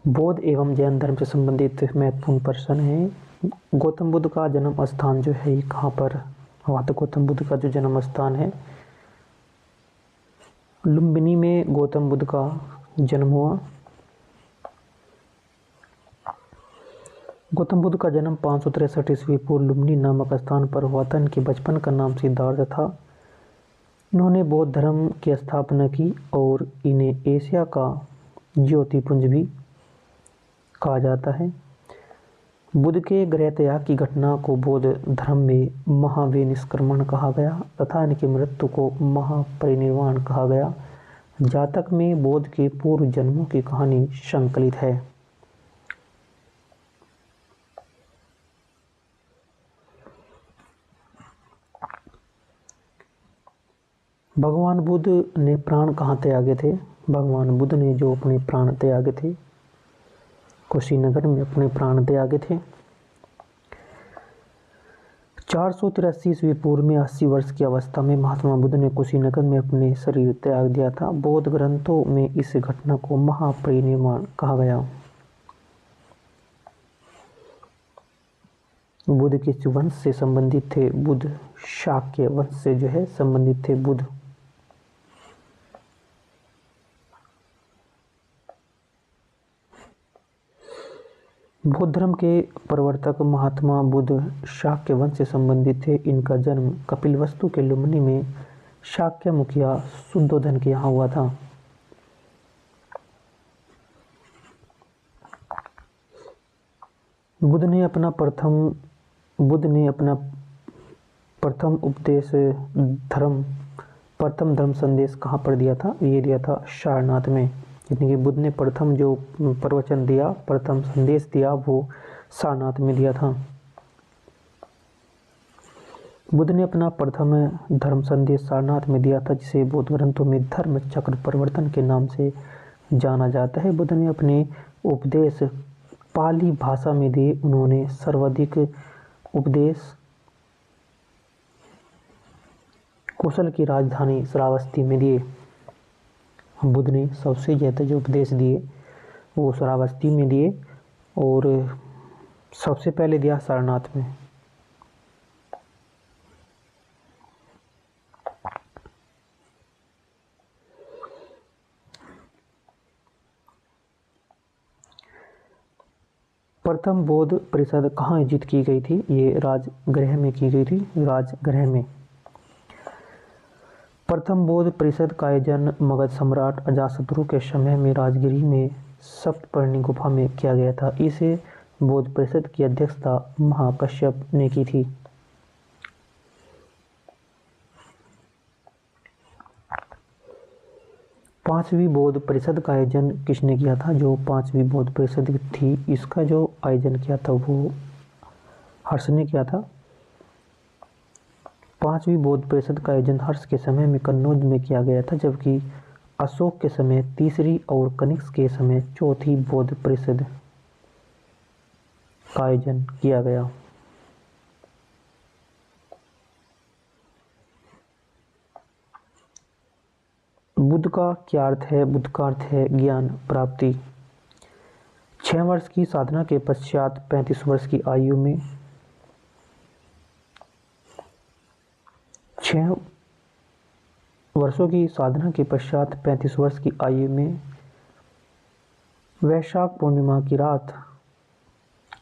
बौद्ध एवं जैन धर्म से संबंधित महत्वपूर्ण प्रश्न है। गौतम बुद्ध का जन्म स्थान जो है ये कहाँ पर हुआ? तो गौतम बुद्ध का जो जन्म स्थान है लुम्बिनी में गौतम बुद्ध का जन्म हुआ। गौतम बुद्ध का जन्म 563 ईस्वी पूर्व लुम्बिनी नामक स्थान पर हुआ था। इनके बचपन का नाम सिद्धार्थ था। इन्होंने बौद्ध धर्म की स्थापना की और इन्हें एशिया का ज्योतिपुंज भी कहा जाता है। बुद्ध के गृह त्याग की घटना को बौद्ध धर्म में महाविनिष्क्रमण कहा गया तथा इनकी मृत्यु को महापरिनिर्वाण कहा गया। जातक में बौद्ध के पूर्व जन्मों की कहानी संकलित है। भगवान बुद्ध ने प्राण कहाँ त्यागे थे? भगवान बुद्ध ने जो अपने प्राण त्यागे थे कुशीनगर में अपने प्राण त्यागे थे। 483 ईस्वी पूर्व में 80 वर्ष की अवस्था में महात्मा बुद्ध ने कुशीनगर में अपने शरीर त्याग दिया था। बौद्ध ग्रंथों में इस घटना को महापरिनिर्वाण कहा गया। बुद्ध किस वंश से संबंधित थे? बुद्ध शाक्य वंश से जो है संबंधित थे बुद्ध। बौद्ध धर्म के प्रवर्तक महात्मा बुद्ध शाक्य वंश से संबंधित थे। इनका जन्म कपिलवस्तु के लुम्बिनी में शाक्य मुखिया शुद्धोधन के यहाँ हुआ था। बुद्ध ने अपना प्रथम धर्म संदेश कहाँ पर दिया था? ये दिया था सारनाथ में। यानी कि बुद्ध ने प्रथम जो प्रवचन दिया, प्रथम संदेश दिया वो सारनाथ में दिया था। बुद्ध ने अपना प्रथम धर्म संदेश सारनाथ में दिया था, जिसे बौद्ध ग्रंथों में धर्म चक्र परिवर्तन के नाम से जाना जाता है। बुद्ध ने अपने उपदेश पाली भाषा में दिए। उन्होंने सर्वाधिक उपदेश कौशल की राजधानी श्रावस्ती में दिए। बुद्ध ने सबसे ज़्यादा जो उपदेश दिए वो श्रावस्ती में दिए और सबसे पहले दिया सारनाथ में। प्रथम बौद्ध परिषद कहाँ आयोजित की गई थी? ये राजगृह में की गई थी। राजगृह में प्रथम बौद्ध परिषद का आयोजन मगध सम्राट अजातशत्रु के समय में राजगिरी में सप्तपर्णी गुफा में किया गया था। इसे बौद्ध परिषद की अध्यक्षता महाकश्यप ने की थी। पांचवी बौद्ध परिषद का आयोजन किसने किया था? जो पांचवी बौद्ध परिषद थी इसका जो आयोजन किया था वो हर्ष ने किया था। पांचवी बौद्ध परिषद का आयोजन हर्ष के समय में कन्नौज में किया गया था, जबकि अशोक के समय तीसरी और कनिष्क के समय चौथी बौद्ध परिषद का आयोजन किया गया। बुद्ध का क्या अर्थ है? बुद्ध का अर्थ है ज्ञान प्राप्ति। 6 वर्ष की साधना के पश्चात 35 वर्ष की आयु में 6 वर्षों की साधना के पश्चात 35 वर्ष की आयु में वैशाख पूर्णिमा की रात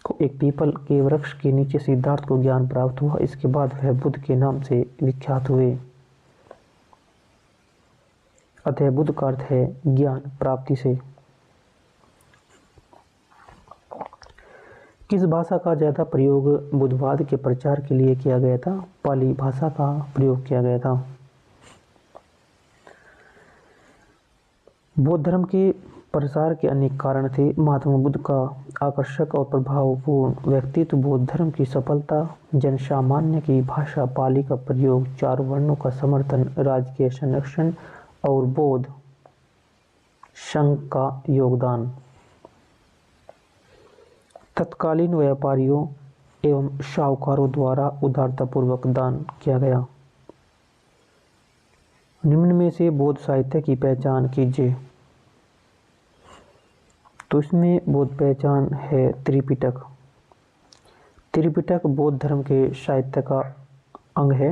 को एक पीपल के वृक्ष के नीचे सिद्धार्थ को ज्ञान प्राप्त हुआ। इसके बाद वह बुद्ध के नाम से विख्यात हुए। अतः बुद्ध का अर्थ है ज्ञान प्राप्ति से। किस भाषा का ज़्यादा प्रयोग बुद्धवाद के प्रचार के लिए किया गया था? पाली भाषा का प्रयोग किया गया था। बौद्ध धर्म के प्रसार के अनेक कारण थे। महात्मा बुद्ध का आकर्षक और प्रभावपूर्ण व्यक्तित्व, बौद्ध धर्म की सफलता, जनसामान्य की भाषा पाली का प्रयोग, 4 वर्णों का समर्थन, राजकीय संरक्षण और बौद्ध संघ का योगदान। तत्कालीन व्यापारियों एवं साहूकारों द्वारा उदारतापूर्वक दान किया गया। निम्न में से बौद्ध साहित्य की पहचान कीजिए। तो इसमें बौद्ध पहचान है त्रिपिटक। त्रिपिटक बौद्ध धर्म के साहित्य का अंग है।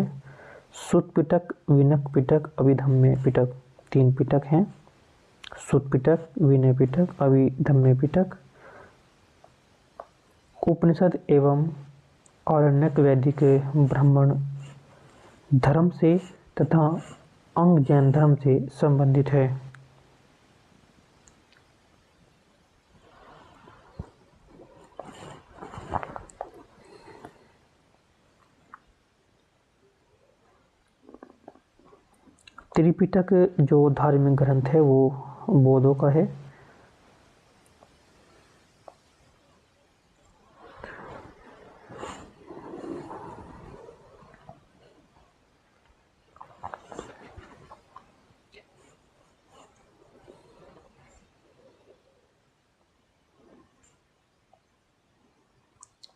सुत्त पिटक, विनय पिटक, अभिधम्य पिटक, 3 पिटक हैं। सुत्त पिटक, विनय पिटक, अभिधम्य पिटक। उपनिषद एवं आरण्यक वैदिक ब्राह्मण धर्म से तथा अंग जैन धर्म से संबंधित है। त्रिपिटक जो धार्मिक ग्रंथ है वो बौद्धों का है।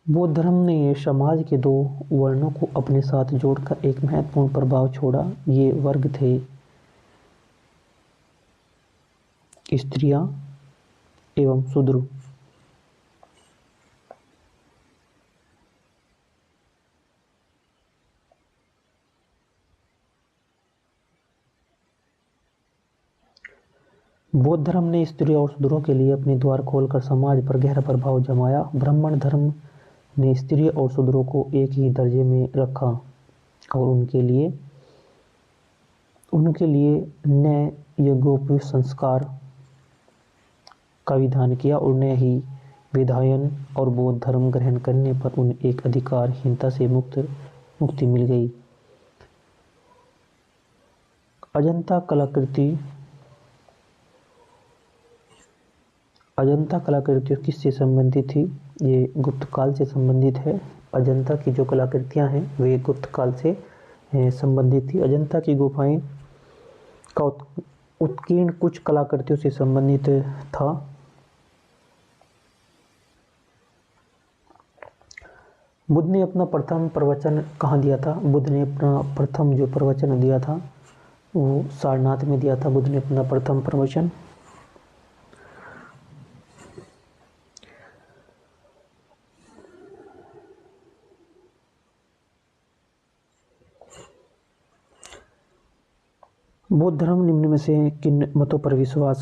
बौद्ध धर्म ने समाज के 2 वर्णों को अपने साथ जोड़कर एक महत्वपूर्ण प्रभाव छोड़ा। ये वर्ग थे स्त्रियां एवं शूद्र। बौद्ध धर्म ने स्त्रियों और शूद्रों के लिए अपने द्वार खोलकर समाज पर गहरा प्रभाव जमाया। ब्राह्मण धर्म ने स्त्रियों और शूद्रों को एक ही दर्जे में रखा और उनके लिए न्याय यज्ञोपवीत संस्कार का विधान किया और उन्हें ही विधायन और बौद्ध धर्म ग्रहण करने पर उन्हें एक अधिकारहीनता से मुक्ति मिल गई। अजंता कलाकृतियों किससे संबंधित थी? ये गुप्त काल से संबंधित है। अजंता की जो कलाकृतियां हैं वे गुप्त काल से संबंधित थी। अजंता की गुफाएं का उत्कीर्ण कुछ कलाकृतियों से संबंधित था। बुद्ध ने अपना प्रथम प्रवचन कहाँ दिया था? बुद्ध ने अपना प्रथम जो प्रवचन दिया था वो सारनाथ में दिया था। बुद्ध ने अपना प्रथम प्रवचन। बौद्ध धर्म निम्न में से किन मतों पर विश्वास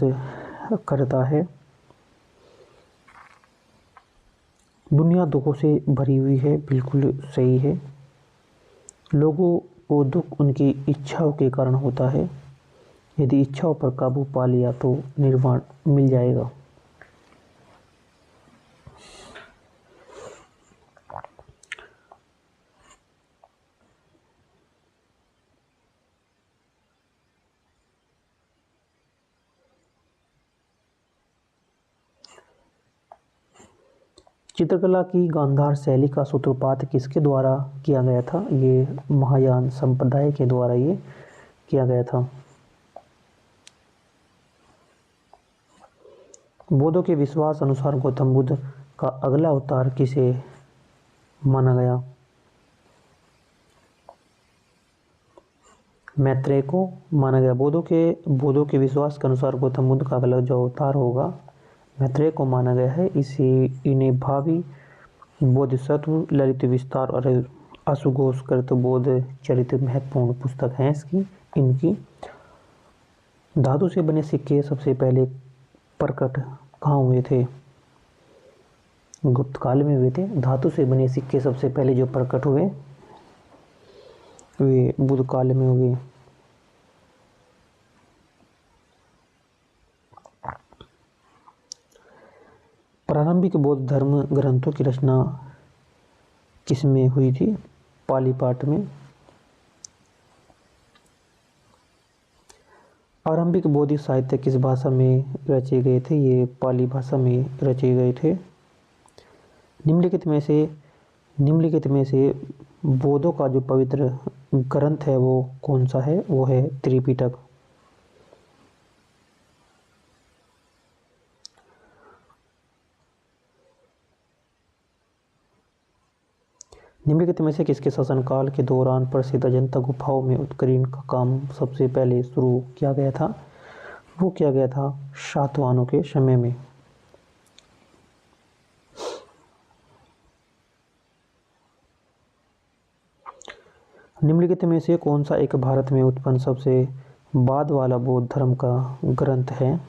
करता है? दुनिया दुखों से भरी हुई है, बिल्कुल सही है। लोगों को दुख उनकी इच्छाओं के कारण होता है। यदि इच्छाओं पर काबू पा लिया तो निर्वाण मिल जाएगा। चित्रकला की गांधार शैली का सूत्रपात किसके द्वारा किया गया था? ये महायान संप्रदाय के द्वारा ये किया गया था। बौद्धों के विश्वास अनुसार गौतम बुद्ध का अगला अवतार किसे माना गया? मैत्रेय को माना गया। बौद्धों के विश्वास के अनुसार गौतम बुद्ध का अगला जो अवतार होगा मैत्रेय को माना गया है। इन्हें भावी बोधिसत्व, ललित विस्तार और अशुघोषकृत बौद्ध चरित्र महत्वपूर्ण पुस्तक हैं इनकी। धातु से बने सिक्के सबसे पहले प्रकट कहाँ हुए थे? गुप्त काल में हुए थे। धातु से बने सिक्के सबसे पहले जो प्रकट हुए वे बुद्ध काल में हुए। प्रारंभिक बौद्ध धर्म ग्रंथों की रचना किसमें हुई थी? पाली पाठ में। आरंभिक बौद्धिक साहित्य किस भाषा में रचे गए थे? ये पाली भाषा में रचे गए थे। निम्नलिखित में से बौद्धों का जो पवित्र ग्रंथ है वो कौन सा है? वो है त्रिपिटक। निम्नलिखित में से किसके शासनकाल के दौरान प्रसिद्ध अजंता गुफाओं में उत्कीर्ण का काम सबसे पहले शुरू किया गया था? वो किया गया था सातवाहनों के समय में। निम्नलिखित में से कौन सा एक भारत में उत्पन्न सबसे बाद वाला बौद्ध धर्म का ग्रंथ है?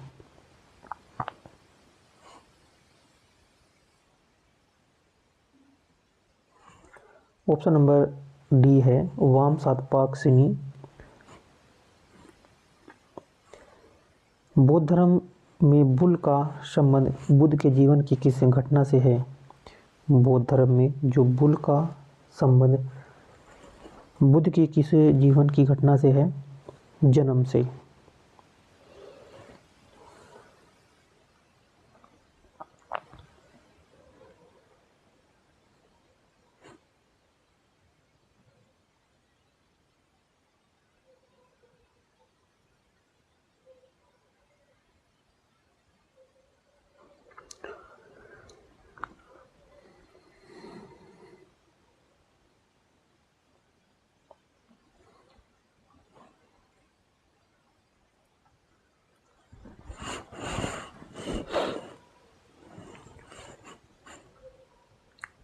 ऑप्शन नंबर डी है वामसातपाकसिनी। बौद्ध धर्म में बुल का संबंध बुद्ध के जीवन की किस घटना से है? बौद्ध धर्म में जो बुल का संबंध बुद्ध के किस जीवन की घटना से है? जन्म से।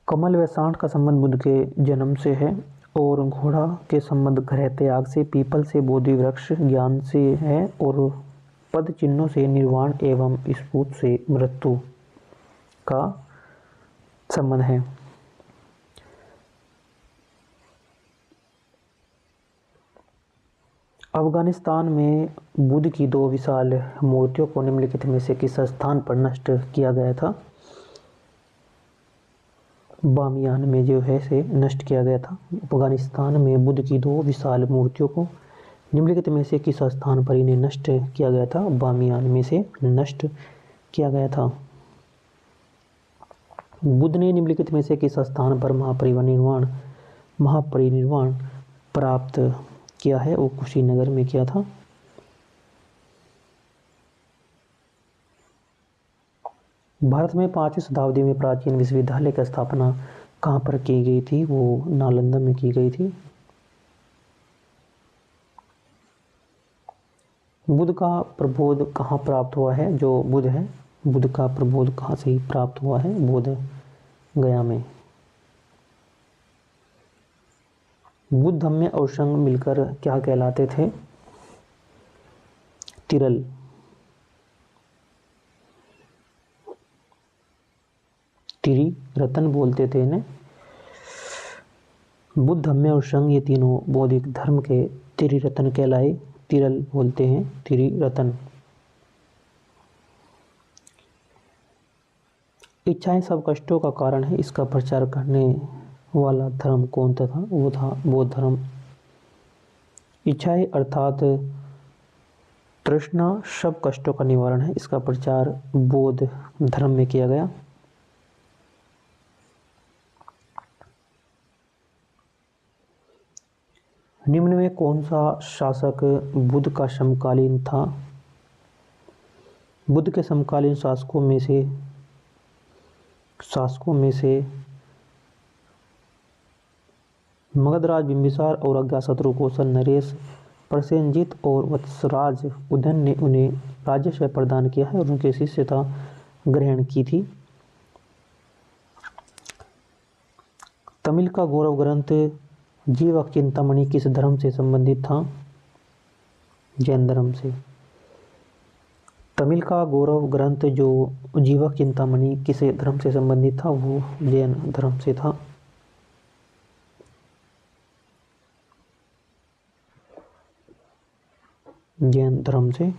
कमल व सांड का संबंध बुद्ध के जन्म से है और घोड़ा के संबंध ग्रह त्याग से, पीपल से बोधि वृक्ष ज्ञान से है और पद चिन्हों से निर्वाण एवं स्फूर्त से मृत्यु का संबंध है। अफगानिस्तान में बुद्ध की 2 विशाल मूर्तियों को निम्नलिखित में से किस स्थान पर नष्ट किया गया था? बामियान में जो है से नष्ट किया गया था। अफगानिस्तान में बुद्ध की 2 विशाल मूर्तियों को निम्नलिखित में से किस स्थान पर इन्हें नष्ट किया गया था? बामियान में से नष्ट किया गया था। बुद्ध ने निम्नलिखित में से किस स्थान पर महापरिनिर्वाण प्राप्त किया है? वो कुशीनगर में किया था। भारत में 5वीं शताब्दी में प्राचीन विश्वविद्यालय की स्थापना कहाँ पर की गई थी? वो नालंदा में की गई थी। बुद्ध का प्रबोध कहाँ प्राप्त हुआ है? जो बुद्ध है, बुद्ध का प्रबोध कहाँ से प्राप्त हुआ है? बोध गया में। बुद्ध धम्म और संघ मिलकर क्या कहलाते थे? तिरल। तिरी रतन बोलते थे इन्हें। बुद्ध धम्म और संघ ये तीनों बौद्धिक धर्म के तिरी रतन कहलाए। तिरल बोलते हैं, तिरी रतन। इच्छाएं सब कष्टों का कारण है, इसका प्रचार करने वाला धर्म कौन था? वो था बौद्ध धर्म। इच्छाएं अर्थात तृष्णा सब कष्टों का निवारण है, इसका प्रचार बौद्ध धर्म में किया गया। निम्न में कौन सा शासक बुद्ध का समकालीन था? बुद्ध के समकालीन शासकों में से मगधराज बिंबिसार और अज्ञातशत्रु कौशल नरेश प्रसेनजीत और वत्सराज उदयन ने उन्हें राजस्व प्रदान किया है और उनके शिष्यता ग्रहण की थी। तमिल का गौरव ग्रंथ जीवक चिंतामणि किस धर्म से संबंधित था? जैन धर्म से। तमिल का गौरव ग्रंथ जो जीवक चिंतामणि किस धर्म से संबंधित था? वो जैन धर्म से था। जैन धर्म से।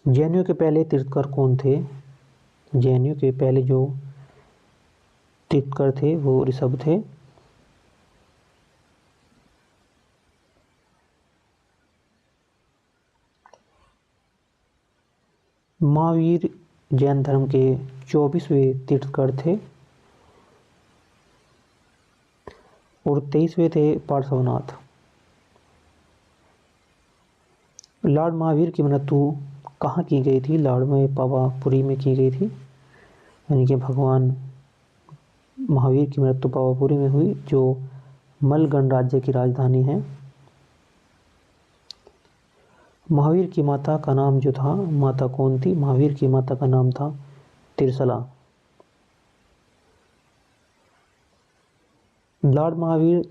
जैनियों के पहले तीर्थकर कौन थे? जैनियों के पहले जो तीर्थकर थे वो ऋषभ थे। महावीर जैन धर्म के 24वें तीर्थकर थे और 23वें थे पार्श्वनाथ। लॉर्ड महावीर की मृत्यु कहाँ की गई थी? लॉर्ड में पावापुरी में की गई थी, यानी कि भगवान महावीर की मृत्यु पावापुरी में हुई, जो मल गणराज्य की राजधानी है। महावीर की माता का नाम जो था, माता कौन थी? महावीर की माता का नाम था तिरसला। लॉर्ड महावीर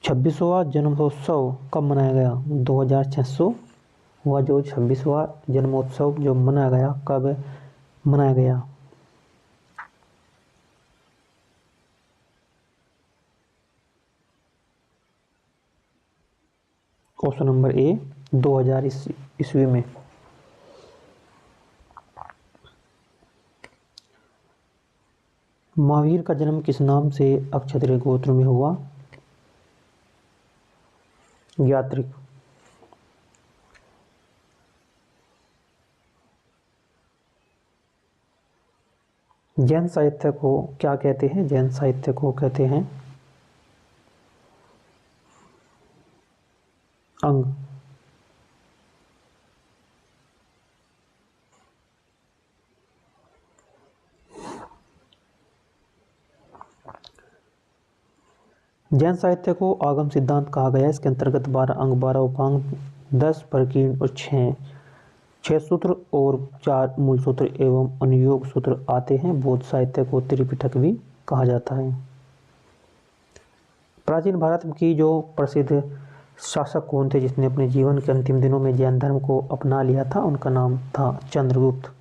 26वां जन्मोत्सव कब मनाया गया? 2600वां जो 26वां जन्मोत्सव जो मनाया गया, कब मनाया गया? ऑप्शन नंबर ए 2000 ईस्वी में। महावीर का जन्म किस नाम से अक्षत्रिय गोत्र में हुआ? यात्रिक। जैन साहित्य को क्या कहते हैं? जैन साहित्य को कहते हैं अंग। जैन साहित्य को आगम सिद्धांत कहा गया है। इसके अंतर्गत 12 अंग, 12 उपांग, 10 प्रकीर्ण और 6 सूत्र और 4 मूल सूत्र एवं अनुयोग सूत्र आते हैं। बौद्ध साहित्य को त्रिपिटक भी कहा जाता है। प्राचीन भारत की जो प्रसिद्ध शासक कौन थे जिसने अपने जीवन के अंतिम दिनों में जैन धर्म को अपना लिया था? उनका नाम था चंद्रगुप्त।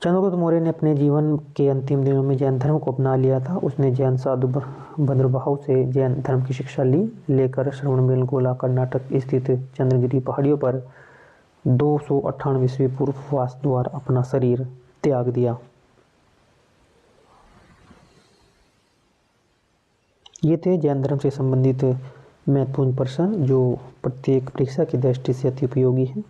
चंद्रगुप्त मौर्य ने अपने जीवन के अंतिम दिनों में जैन धर्म को अपना लिया था। उसने जैन साधु भद्रभाव से जैन धर्म की शिक्षा लेकर श्रवणबेलगोला कर्नाटक स्थित चंद्रगिरी पहाड़ियों पर 298 ईस्वी पूर्व वास द्वारा अपना शरीर त्याग दिया। ये थे जैन धर्म से संबंधित महत्वपूर्ण प्रश्न जो प्रत्येक परीक्षा की दृष्टि से अति उपयोगी है।